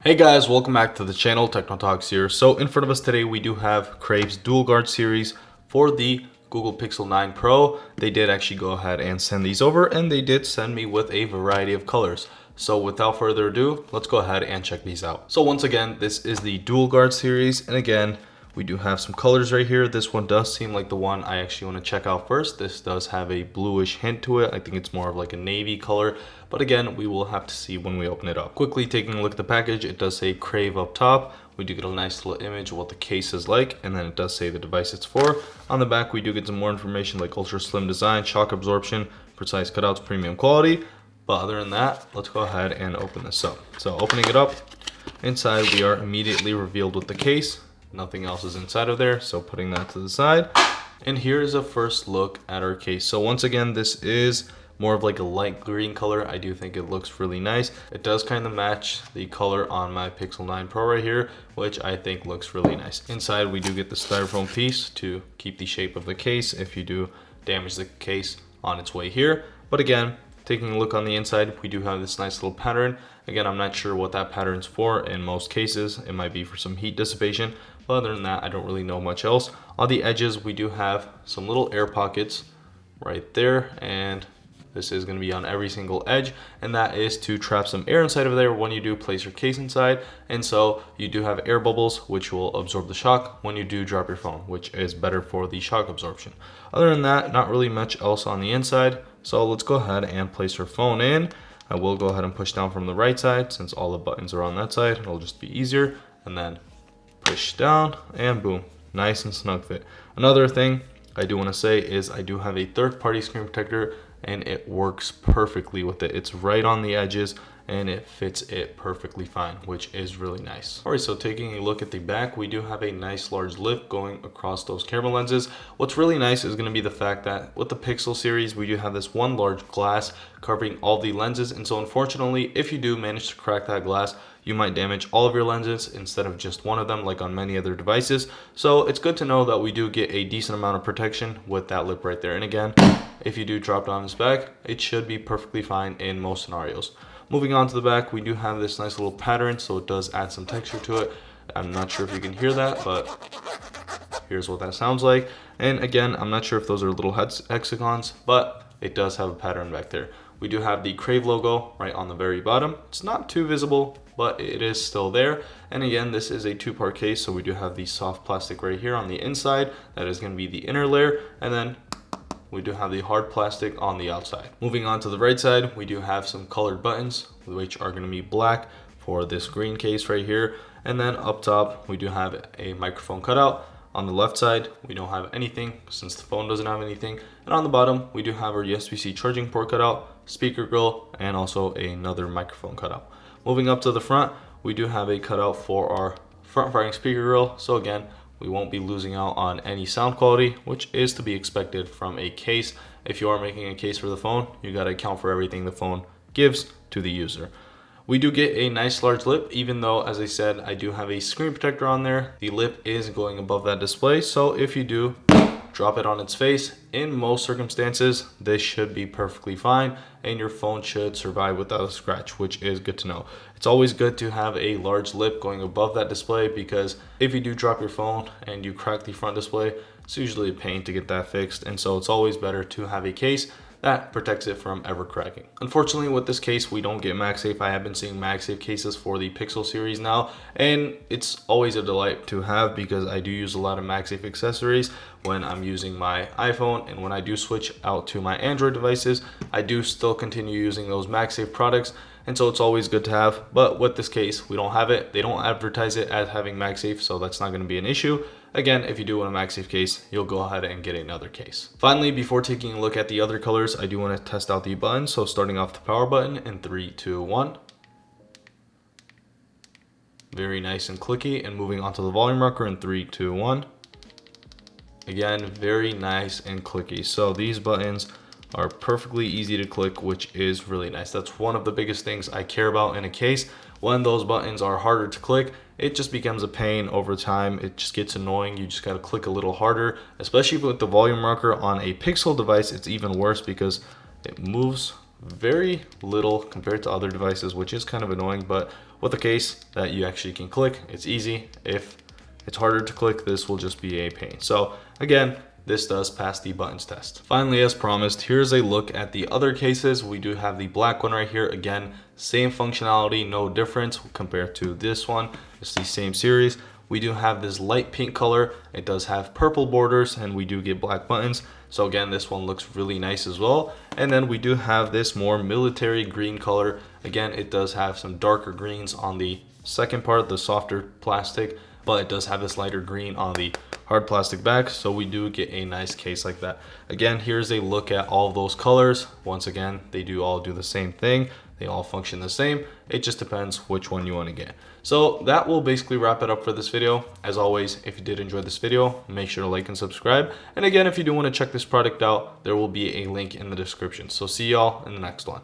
Hey guys, welcome back to the channel. Techno Talks here. So in front of us today we do have Crave's Dual Guard series for the Google Pixel 9 Pro. They did actually go ahead and send these over, and they did send me with a variety of colors. So without further ado, let's go ahead and check these out. So once again, this is the Dual Guard series, and again, we do have some colors right here. This one does seem like the one I actually want to check out first. This does have a bluish hint to it. I think it's more of like a navy color, but again, we will have to see when we open it up. Quickly taking a look at the package, it does say Crave up top. We do get a nice little image of what the case is like, and then it does say the device it's for. On the back, we do get some more information like ultra slim design, shock absorption, precise cutouts, premium quality. But other than that, let's go ahead and open this up. So opening it up, inside we are immediately revealed with the case. Nothing else is inside of there, so putting that to the side. And here's a first look at our case. So once again, this is more of like a light green color. I do think it looks really nice. It does kind of match the color on my Pixel 9 Pro right here, which I think looks really nice. Inside, we do get the styrofoam piece to keep the shape of the case if you do damage the case on its way here. But again, taking a look on the inside, we do have this nice little pattern. Again, I'm not sure what that pattern's for. In most cases, it might be for some heat dissipation. But other than that, I don't really know much else. On the edges, we do have some little air pockets right there. And this is going to be on every single edge. And that is to trap some air inside of there when you do place your case inside. And so you do have air bubbles, which will absorb the shock when you do drop your phone, which is better for the shock absorption. Other than that, not really much else on the inside. So let's go ahead and place our phone in. I will go ahead and push down from the right side since all the buttons are on that side. It'll just be easier. And then push down and boom, nice and snug fit. Another thing I do want to say is I do have a third-party screen protector, and it works perfectly with it. It's right on the edges and it fits it perfectly fine, which is really nice. All right, so taking a look at the back, we do have a nice large lip going across those camera lenses. What's really nice is going to be the fact that with the Pixel series, we do have this one large glass covering all the lenses. And so unfortunately, if you do manage to crack that glass, you might damage all of your lenses instead of just one of them like on many other devices. So it's good to know that we do get a decent amount of protection with that lip right there. And again, if you do drop it on its back, it should be perfectly fine in most scenarios. Moving on to the back, we do have this nice little pattern, so it does add some texture to it. I'm not sure if you can hear that, but here's what that sounds like. And again, I'm not sure if those are little hexagons, but it does have a pattern back there. We do have the Crave logo right on the very bottom. It's not too visible, but it is still there. And again, this is a two-part case, so we do have the soft plastic right here on the inside. That is going to be the inner layer, and then we do have the hard plastic on the outside. Moving on to the right side, we do have some colored buttons, which are going to be black for this green case right here. And then up top, we do have a microphone cutout. On the left side, we don't have anything since the phone doesn't have anything. And on the bottom, we do have our USB-C charging port cutout, speaker grill, and also another microphone cutout. Moving up to the front, we do have a cutout for our front-firing speaker grill. So again, we won't be losing out on any sound quality, which is to be expected from a case. If you are making a case for the phone, you got to account for everything the phone gives to the user. We do get a nice large lip, even though, as I said, I do have a screen protector on there. The lip is going above that display, so if you do drop it on its face, in most circumstances, this should be perfectly fine, and your phone should survive without a scratch, which is good to know. It's always good to have a large lip going above that display, because if you do drop your phone and you crack the front display, it's usually a pain to get that fixed, and so it's always better to have a case that protects it from ever cracking. Unfortunately, with this case, we don't get MagSafe. I have been seeing MagSafe cases for the Pixel series now, and it's always a delight to have because I do use a lot of MagSafe accessories when I'm using my iPhone, and when I do switch out to my Android devices, I do still continue using those MagSafe products, and so it's always good to have. But with this case, we don't have it. They don't advertise it as having MagSafe, so that's not going to be an issue. Again, if you do want a MagSafe case, you'll go ahead and get another case. Finally, before taking a look at the other colors, I do want to test out the buttons. So starting off the power button in 3, 2, 1. Very nice and clicky. And moving on to the volume rocker in 3, 2, 1. Again, very nice and clicky. So these buttons are perfectly easy to click, which is really nice. That's one of the biggest things I care about in a case. When those buttons are harder to click, it just becomes a pain over time. It just gets annoying. You just got to click a little harder, especially with the volume rocker on a Pixel device. It's even worse because it moves very little compared to other devices, which is kind of annoying. But with a case that you actually can click. It's easy. If it's harder to click, this will just be a pain. So again, this does pass the buttons test. Finally, as promised, here's a look at the other cases. We do have the black one right here. Again, same functionality, no difference compared to this one. It's the same series. We do have this light pink color. It does have purple borders, and we do get black buttons. So again, this one looks really nice as well. And then we do have this more military green color. Again, it does have some darker greens on the second part, the softer plastic, but it does have this lighter green on the hard plastic back. So we do get a nice case like that. Again, here's a look at all of those colors. Once again, they do all do the same thing. They all function the same. It just depends which one you want to get. So that will basically wrap it up for this video. As always, if you did enjoy this video, make sure to like and subscribe. And again, if you do want to check this product out, there will be a link in the description. So see y'all in the next one.